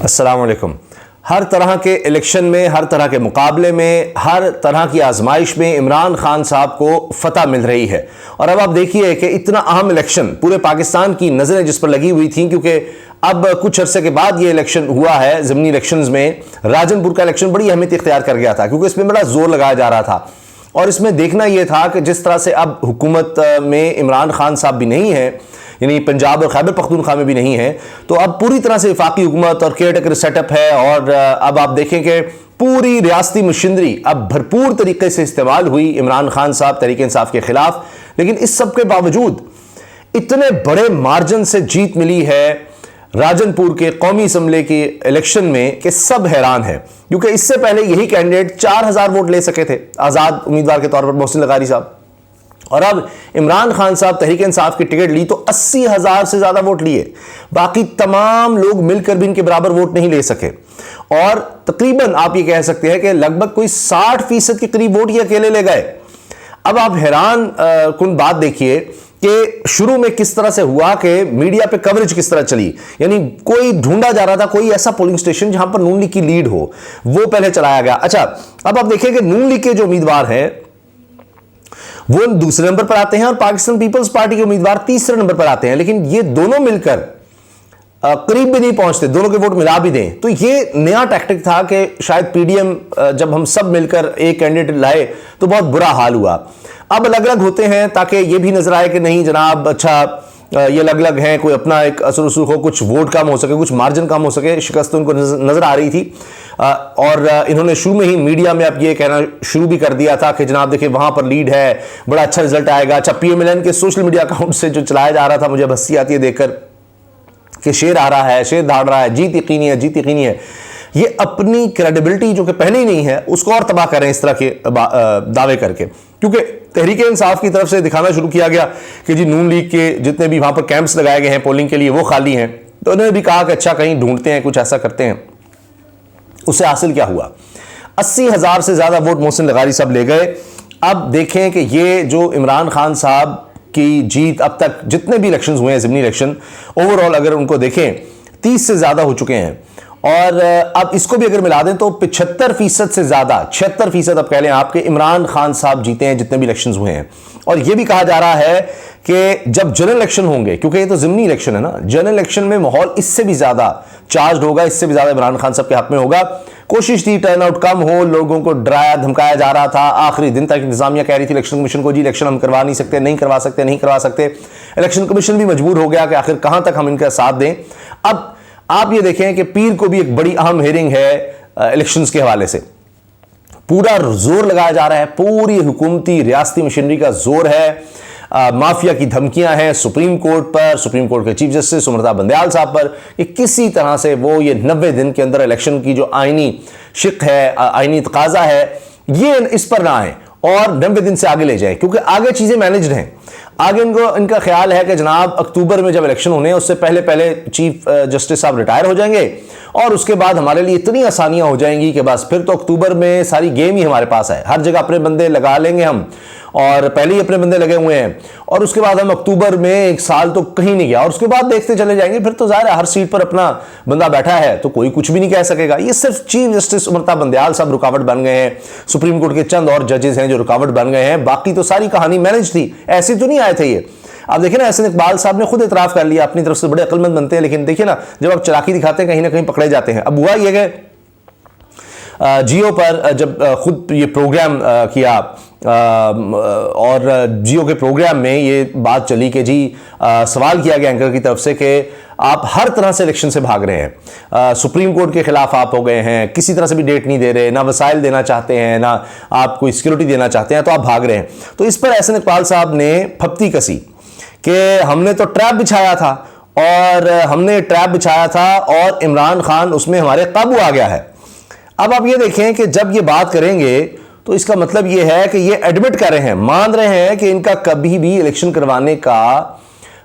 अस्सलाम वालेकुम। हर तरह के इलेक्शन में, हर तरह के मुकाबले में, हर तरह की आजमाइश में इमरान खान साहब को फतह मिल रही है। और अब आप देखिए कि इतना अहम इलेक्शन, पूरे पाकिस्तान की नज़रें जिस पर लगी हुई थी, क्योंकि अब कुछ अरसे के बाद ये इलेक्शन हुआ है। ज़मीनी इलेक्शंस में राजनपुर का इलेक्शन बड़ी अहमियत इख्तियार कर गया था, क्योंकि इसमें बड़ा जोर लगाया जा रहा था और इसमें देखना यह था कि जिस तरह से अब हुकूमत में इमरान खान साहब भी नहीं है, यानी पंजाब और खैबर पख्तूनख्वा में भी नहीं है, तो अब पूरी तरह से वफाकी हुकूमत और केयर टेकर सेटअप है। और अब आप देखें कि पूरी रियासती मशीनरी अब भरपूर तरीके से इस्तेमाल हुई इमरान खान साहब तहरीक इंसाफ के खिलाफ। लेकिन इस सब के बावजूद इतने बड़े मार्जिन से जीत मिली है राजनपुर के कौमी असम्बली के इलेक्शन में कि सब हैरान है, क्योंकि इससे पहले यही कैंडिडेट 4000 वोट ले सके थे आज़ाद उम्मीदवार के तौर पर, मोहसिन लगारी साहब। और अब इमरान खान साहब तहरीक इंसाफ की टिकट ली तो 80,000 से ज्यादा वोट लिए। बाकी तमाम लोग मिलकर भी इनके बराबर वोट नहीं ले सके और तकरीबन आप ये कह सकते हैं कि लगभग कोई 60% के करीब वोट ये अकेले ले गए। अब आप हैरान कुन बात देखिए कि शुरू में किस तरह से हुआ कि मीडिया पे कवरेज किस तरह चली, यानी कोई ढूंढा जा रहा था कोई ऐसा पोलिंग स्टेशन जहां पर नून लीग की लीड हो, वो पहले चलाया गया। अच्छा, अब आप देखिए कि नून लीग के जो उम्मीदवार हैं वो दूसरे नंबर पर आते हैं और पाकिस्तान पीपल्स पार्टी के उम्मीदवार तीसरे नंबर पर आते हैं, लेकिन ये दोनों मिलकर करीब भी नहीं पहुंचते, दोनों के वोट मिला भी दें। तो ये नया टैक्टिक था कि शायद पीडीएम जब हम सब मिलकर एक कैंडिडेट लाए तो बहुत बुरा हाल हुआ। अब अलग अलग होते हैं ताकि ये भी नजर आए कि नहीं जनाब, अच्छा ये अलग अलग हैं, कोई अपना एक असर रसूख हो, कुछ वोट कम हो सके, कुछ मार्जिन कम हो सके। शिकस्त तो उनको नजर आ रही थी और इन्होंने शुरू में ही मीडिया में अब ये कहना शुरू भी कर दिया था कि जनाब देखिए वहां पर लीड है, बड़ा अच्छा रिजल्ट आएगा। अच्छा, पीएमएलएन के सोशल मीडिया अकाउंट से जो चलाया जा रहा था, मुझे हंसी आती है देखकर कि शेर आ रहा है, शेर दहाड़ रहा है, जीत यकीनी है, जीत यकीनी है। ये अपनी क्रेडिबिलिटी जो कि पहले ही नहीं है उसको और तबाह करें इस तरह के दावे करके, क्योंकि तहरीक इंसाफ की तरफ से दिखाना शुरू किया गया कि जी नून लीग के जितने भी वहां पर कैंप्स लगाए गए हैं पोलिंग के लिए वो खाली हैं। तो उन्होंने भी कहा कि अच्छा कहीं ढूंढते हैं, कुछ ऐसा करते हैं। उससे हासिल क्या हुआ, 80,000 से ज्यादा वोट मोहसिन लगारी साहब ले गए। अब देखें कि ये जो इमरान खान साहब की जीत अब तक जितने भी इलेक्शंस हुए हैं, ज़िमनी इलेक्शन ओवरऑल अगर उनको देखें 30 से ज्यादा हो चुके हैं। और अब इसको भी अगर मिला दें तो 75% से ज्यादा, 76% अब कह लें आपके इमरान खान साहब जीते हैं जितने भी इलेक्शंस हुए हैं। और यह भी कहा जा रहा है कि जब जनरल इलेक्शन होंगे, क्योंकि ये तो ज़िमनी इलेक्शन है ना, जनरल इलेक्शन में माहौल इससे भी ज्यादा चार्ज होगा, इससे भी ज्यादा इमरान खान साहब के हक में होगा। कोशिश थी टर्नआउट कम हो, लोगों को डराया धमकाया जा रहा था। आखिरी दिन तक इंतजामिया कह रही थी इलेक्शन कमीशन को, जी इलेक्शन हम करवा नहीं सकते, नहीं करवा सकते, नहीं करवा सकते। इलेक्शन कमीशन भी मजबूर हो गया कि आखिर कहां तक हम इनका साथ दें। अब आप ये देखें कि पीर को भी एक बड़ी अहम हेयरिंग है इलेक्शंस के हवाले से, पूरा जोर लगाया जा रहा है, पूरी हुकूमती रियासती मशीनरी का जोर है। माफिया की धमकियां हैं सुप्रीम कोर्ट पर, सुप्रीम कोर्ट के चीफ जस्टिस उमरता बंदयाल साहब पर, कि किसी तरह से वो ये 90 दिन के अंदर इलेक्शन की जो आईनी शिक है, आईनी तकाजा है, ये इस पर ना आए और 90 दिन से आगे ले जाए, क्योंकि आगे चीजें मैनेज्ड हैं। आगे इनका ख्याल है कि जनाब अक्टूबर में जब इलेक्शन होने हैं उससे पहले पहले चीफ जस्टिस साहब रिटायर हो जाएंगे और उसके बाद हमारे लिए इतनी आसानियां हो जाएंगी कि बस फिर तो अक्टूबर में सारी गेम ही हमारे पास है, हर जगह अपने बंदे लगा लेंगे हम, और पहले ही अपने बंदे लगे हुए हैं। और उसके बाद हम अक्टूबर में एक साल तो कहीं नहीं गया और उसके बाद देखते चले जाएंगे। फिर तो जाहिर है हर सीट पर अपना बंदा बैठा है तो कोई कुछ भी नहीं कह सकेगा। ये सिर्फ चीफ जस्टिस उमरता बंदयाल साहब रुकावट बन गए हैं, सुप्रीम कोर्ट के चंद और जजेस हैं जो रुकावट बन गए हैं, बाकी तो सारी कहानी मैनेज थी, ऐसी तो नहीं आए थे ये। आप देखिए ना, एहसन इकबाल साहब ने खुद इतराफ कर लिया, अपनी तरफ से बड़े अक्लमंद बनते हैं, लेकिन देखिए ना जब आप चालाकी दिखाते हैं कहीं ना कहीं पकड़े जाते हैं। अब हुआ ये कि जियो पर जब खुद ये प्रोग्राम किया और जियो के प्रोग्राम में ये बात चली कि जी सवाल किया गया एंकर की तरफ से कि आप हर तरह से इलेक्शन से भाग रहे हैं, सुप्रीम कोर्ट के खिलाफ आप हो गए हैं, किसी तरह से भी डेट नहीं दे रहे, ना वसाइल देना चाहते हैं, ना आप कोई सिक्योरिटी देना चाहते हैं, तो आप भाग रहे हैं। तो इस पर एहसन इकबाल साहब ने फप्ती कसी कि हमने तो ट्रैप बिछाया था और हमने ट्रैप बिछाया था और इमरान खान उसमें हमारे काबू आ गया है। अब आप ये देखें कि जब ये बात करेंगे तो इसका मतलब ये है कि ये एडमिट कर रहे हैं, मान रहे हैं कि इनका कभी भी इलेक्शन करवाने का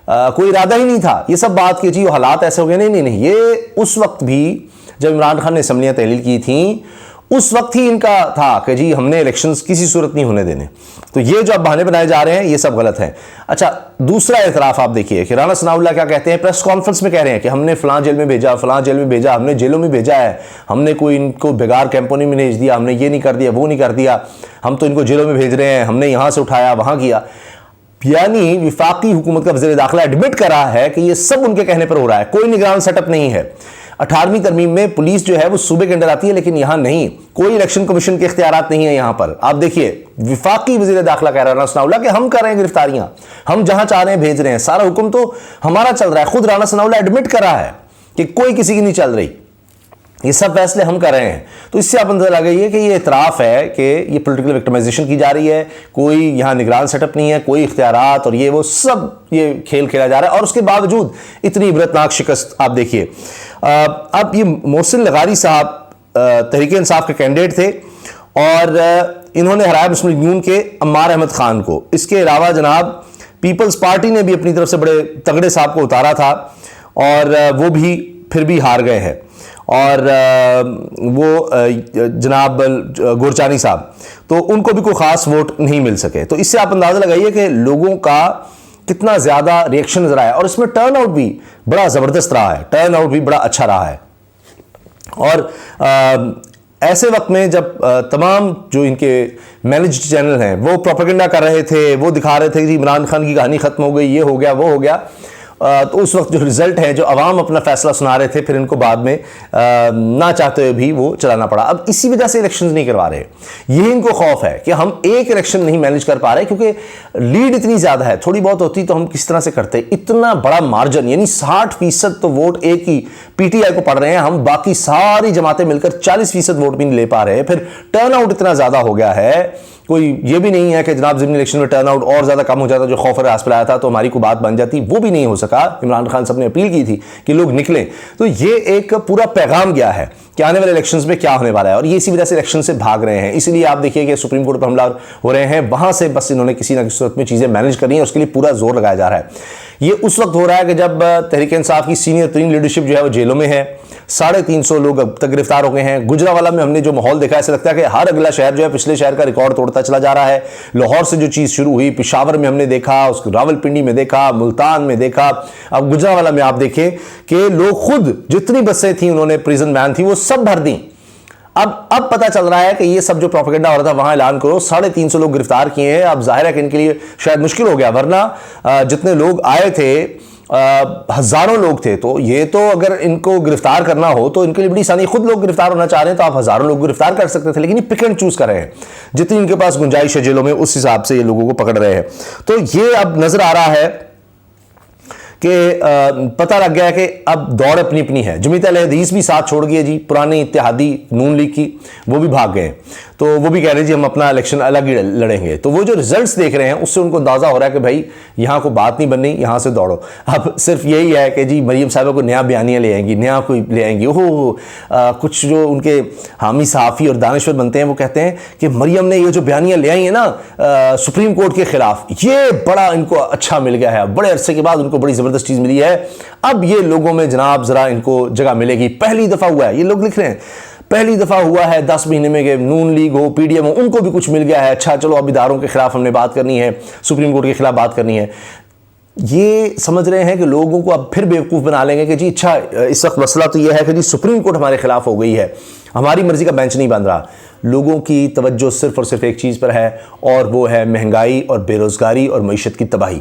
कोई इरादा ही नहीं था। ये सब बात की जी हालात ऐसे हो गए, नहीं नहीं नहीं, ये उस वक्त भी जब इमरान खान ने असम्बलियां तहलील की थी उस वक्त ही इनका था कि जी हमने इलेक्शंस किसी सूरत नहीं होने देने। तो ये जो अब बहाने बनाए जा रहे हैं ये सब गलत है। अच्छा, दूसरा एतराफ़ आप देखिए कि राणा सनाउल्लाह क्या कहते हैं, प्रेस कॉन्फ्रेंस में कह रहे हैं कि हमने फलां जेल में भेजा, फलां जेल में भेजा, हमने जेलों में भेजा है, हमने कोई इनको बेगार कैंपों में भेज दिया, हमने ये नहीं कर दिया, वो नहीं कर दिया, हम तो इनको जेलों में भेज रहे हैं, हमने यहाँ से उठाया वहाँ किया। यानी विफाकी हुकूमत का वज़ीर दाखिला एडमिट कर रहा है कि ये सब उनके कहने पर हो रहा है, कोई निगरान सेटअप नहीं है। 18वीं तरमीम में पुलिस जो है वो सूबे के अंदर आती है, लेकिन यहां नहीं, कोई इलेक्शन कमीशन के इख्तियारात नहीं है यहां पर। आप देखिए विफाकी वज़ीर दाखिला कह रहा है राणा सनाउल्लाह कि हम कर रहे हैं गिरफ्तारियां, हम जहां चाह रहे हैं भेज रहे हैं, सारा हुक्म तो हमारा चल रहा है। खुद राणा सनाउल्लाह एडमिट कर रहा है कि कोई किसी की नहीं चल रही, ये सब फैसले हम कर रहे हैं। तो इससे आप अंदाजा लगाइए कि ये इतराफ़ है कि ये पॉलिटिकल विक्टिमाइजेशन की जा रही है, कोई यहाँ निगरान सेटअप नहीं है, कोई इख्तियारात और ये वो सब ये खेल खेला जा रहा है। और उसके बावजूद इतनी इबरतनाक शिकस्त आप देखिए। अब ये मोहसिन लगारी साहब तहरीक इंसाफ के कैंडिडेट थे और इन्होंने हराया मुस्लिम लीग नून के अम्मार अहमद खान को। इसके अलावा जनाब पीपल्स पार्टी ने भी अपनी तरफ से बड़े तगड़े साहब को उतारा था और वो भी फिर भी हार गए हैं। और वो जनाब गोरचानी साहब, तो उनको भी कोई ख़ास वोट नहीं मिल सके। तो इससे आप अंदाज़ा लगाइए कि लोगों का कितना ज़्यादा रिएक्शन नज़र आया और इसमें टर्न आउट भी बड़ा ज़बरदस्त रहा है, टर्न आउट भी बड़ा अच्छा रहा है। और ऐसे वक्त में जब तमाम जो इनके मैनेज्ड चैनल हैं वो प्रोपेगेंडा कर रहे थे, वो दिखा रहे थे कि इमरान खान की कहानी ख़त्म हो गई, ये हो गया, वो हो गया, तो उस वक्त जो रिजल्ट है, जो अवाम अपना फैसला सुना रहे थे, फिर इनको बाद में ना चाहते हुए भी वो चलाना पड़ा। अब इसी वजह से इलेक्शंस नहीं करवा रहे, यही इनको खौफ है कि हम एक इलेक्शन नहीं मैनेज कर पा रहे क्योंकि लीड इतनी ज़्यादा है। थोड़ी बहुत होती तो हम किस तरह से करते, इतना बड़ा मार्जिन, यानी 60% तो वोट एक ही PTI को पड़ रहे हैं, हम बाकी सारी जमातें मिलकर 40% वोट भी नहीं ले पा रहे। फिर टर्न आउट इतना ज़्यादा हो गया है, कोई ये भी नहीं है कि जनाब ज़िमनी इलेक्शन में टर्न आउट और ज़्यादा कम हो जाता, जो खौफ और आस पर आया था तो हमारी कोई बात बन जाती, वो भी नहीं हो सका। इमरान खान साहब ने अपील की थी कि लोग निकलें, तो ये एक पूरा पैगाम गया है कि आने वाले इलेक्शंस में क्या होने वाला है और ये इसी वजह से इलेक्शन से भाग रहे हैं। इसलिए आप देखिए कि सुप्रीम कोर्ट पर हमला हो रहे हैं, वहां से बस इन्होंने किसी ना किसी सूरत में चीज़ें मैनेज करनी है, उसके लिए पूरा जोर लगाया जा रहा है। ये उस वक्त हो रहा है कि जब तहरीक इंसाफ की सीनियर तरीन लीडरशिप जो है वो जेलों में है, 350 लोग अब तक गिरफ्तार हो गए हैं। गुजरावाला में हमने जो माहौल देखा, ऐसा लगता है कि हर अगला शहर जो है पिछले शहर का रिकॉर्ड तोड़ता चला जा रहा है। लाहौर से जो चीज़ शुरू हुई, पेशावर में हमने देखा, उसको रावलपिंडी में देखा, मुल्तान में देखा, अब गुजरावाला में आप देखें कि लोग खुद जितनी बसें थी उन्होंने प्रिजन वैन थी वो सब भर दी। अब पता चल रहा है कि ये सब जो प्रोपेगेंडा हो रहा था वहां ऐलान करो, 350 लोग गिरफ्तार किए हैं। अब जाहिर है कि इनके लिए शायद मुश्किल हो गया, वरना जितने लोग आए थे हजारों लोग थे, तो ये तो अगर इनको गिरफ्तार करना हो तो इनके लिए बड़ी आसानी, खुद लोग गिरफ्तार होना चाह रहे हैं तो आप हजारों लोग गिरफ्तार कर सकते थे, लेकिन ये पिक एंड चूज कर रहे हैं, जितनी इनके पास गुंजाइश है जेलों में उस हिसाब से ये लोगों को पकड़ रहे हैं। तो ये अब नजर आ रहा है कि पता लग गया है कि अब दौड़ अपनी अपनी है। जमीयत अहले हदीस भी साथ छोड़ गई जी, पुरानी इत्तेहादी नून लीग की, वो भी भाग गए, तो वो भी कह रहे जी हम अपना इलेक्शन अलग ही लड़ेंगे। तो वो जो रिजल्ट्स देख रहे हैं उससे उनको अंदाज़ा हो रहा है कि भाई यहाँ को बात नहीं बननी, यहाँ से दौड़ो। अब सिर्फ यही है कि जी मरियम साहबा को नया बयानियाँ ले आएंगी, नया कोई ले आएंगी। ओहो, कुछ जो उनके हामी सहाफ़ी और दानिश्वर बनते हैं वो कहते हैं कि मरियम ने ये जो बयानियाँ ले आई हैं ना सुप्रीम कोर्ट के खिलाफ, ये बड़ा इनको अच्छा मिल गया है, बड़े अरसे के बाद उनको बड़ी ज़बरदस्त चीज़ मिली है। अब ये लोगों में जनाब ज़रा इनको जगह मिलेगी। पहली दफ़ा हुआ है, ये लोग लिख रहे हैं, पहली दफ़ा हुआ है 10 महीने में कि नून लीग हो, PDM हो, उनको भी कुछ मिल गया है। अच्छा चलो अब इदारों के खिलाफ हमने बात करनी है, सुप्रीम कोर्ट के खिलाफ बात करनी है। ये समझ रहे हैं कि लोगों को अब फिर बेवकूफ़ बना लेंगे कि जी अच्छा इस वक्त मसला तो ये है कि जी सुप्रीम कोर्ट हमारे खिलाफ हो गई है, हमारी मर्जी का बेंच नहीं बन रहा। लोगों की तवज्जो सिर्फ और सिर्फ एक चीज़ पर है और वो है महंगाई और बेरोज़गारी और मईशत की तबाही।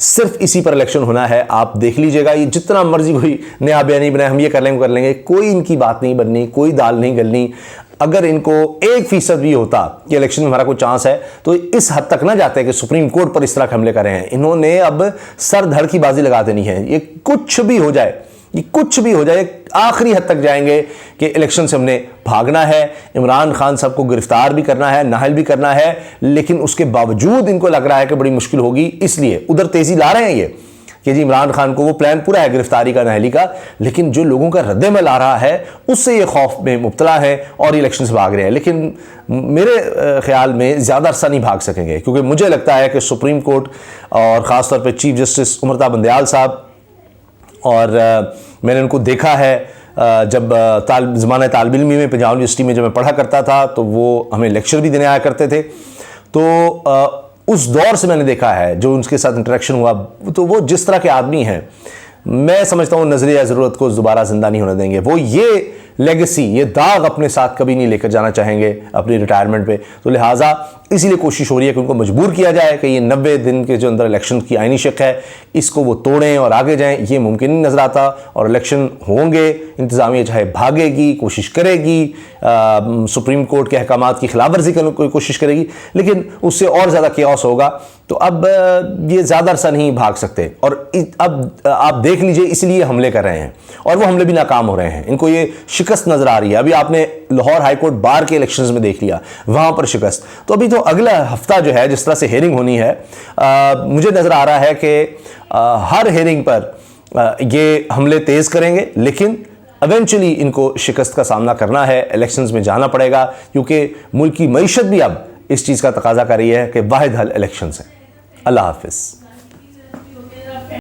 सिर्फ इसी पर इलेक्शन होना है। आप देख लीजिएगा, ये जितना मर्जी कोई नया बयानी बनाए, हम ये कर लेंगे कर लेंगे, कोई इनकी बात नहीं बननी, कोई दाल नहीं गलनी। अगर इनको 1% भी होता कि इलेक्शन में हमारा कोई चांस है तो इस हद तक ना जाते कि सुप्रीम कोर्ट पर इस तरह हमले कर रहे हैं। इन्होंने अब सर धड़ की बाजी लगा देनी है। ये कुछ भी हो जाए, ये कुछ भी हो जाए, आखिरी हद तक जाएंगे कि इलेक्शन से हमने भागना है, इमरान खान साहब को गिरफ्तार भी करना है, नाहल भी करना है। लेकिन उसके बावजूद इनको लग रहा है कि बड़ी मुश्किल होगी, इसलिए उधर तेजी ला रहे हैं ये कि जी इमरान खान को वो प्लान पूरा है गिरफ्तारी का, नाहली का, लेकिन जो लोगों का रद्द-ए-अमल आ रहा है उससे ये खौफ में मुब्तला है और इलेक्शन से भाग रहे हैं। लेकिन मेरे ख्याल में ज़्यादा अरसा नहीं भाग सकेंगे, क्योंकि मुझे लगता है कि सुप्रीम कोर्ट और ख़ास तौर पर चीफ जस्टिस उमरता बंदयाल साहब, और मैंने उनको देखा है जब ज़माना तालिब इल्मी में पंजाब यूनिवर्सिटी में जब मैं पढ़ा करता था तो वो हमें लेक्चर भी देने आया करते थे। तो उस दौर से मैंने देखा है, जो उनके साथ इंटरेक्शन हुआ, तो वो जिस तरह के आदमी हैं, मैं समझता हूँ नज़रिया ज़रूरत को दोबारा ज़िंदा नहीं होने देंगे। वो ये लेगेसी, ये दाग अपने साथ कभी नहीं लेकर जाना चाहेंगे अपनी रिटायरमेंट पे। तो लिहाजा इसीलिए कोशिश हो रही है कि उनको मजबूर किया जाए कि ये 90 दिन के जो अंदर इलेक्शन की आईनी शक है, इसको वो तोड़ें और आगे जाएं। ये मुमकिन नहीं नज़र आता, और इलेक्शन होंगे, इंतज़ामिया चाहे भागेगी, कोशिश करेगी, सुप्रीम कोर्ट के अहकामात की खिलाफ वर्जी करने की कोशिश करेगी, लेकिन उससे और ज़्यादा केओस होगा। तो अब ये ज़्यादा अरसा नहीं भाग सकते, और अब आप देख लीजिए इसलिए हमले कर रहे हैं, और वो हमले भी नाकाम हो रहे हैं। इनको ये शिकस्त नज़र आ रही है। अभी आपने लाहौर हाईकोर्ट बार के इलेक्शंस में देख लिया, वहाँ पर शिकस्त। तो अभी तो अगला हफ्ता जो है, जिस तरह से हेयरिंग होनी है, मुझे नज़र आ रहा है कि हर हेयरिंग पर ये हमले तेज़ करेंगे, लेकिन इवेंचुअली इनको शिकस्त का सामना करना है, इलेक्शंस में जाना पड़ेगा, क्योंकि मुल्क की मईशत भी अब इस चीज़ का तकाजा कर रही है कि वाहिद हल इलेक्शंस है। अल्लाह हाफिज़।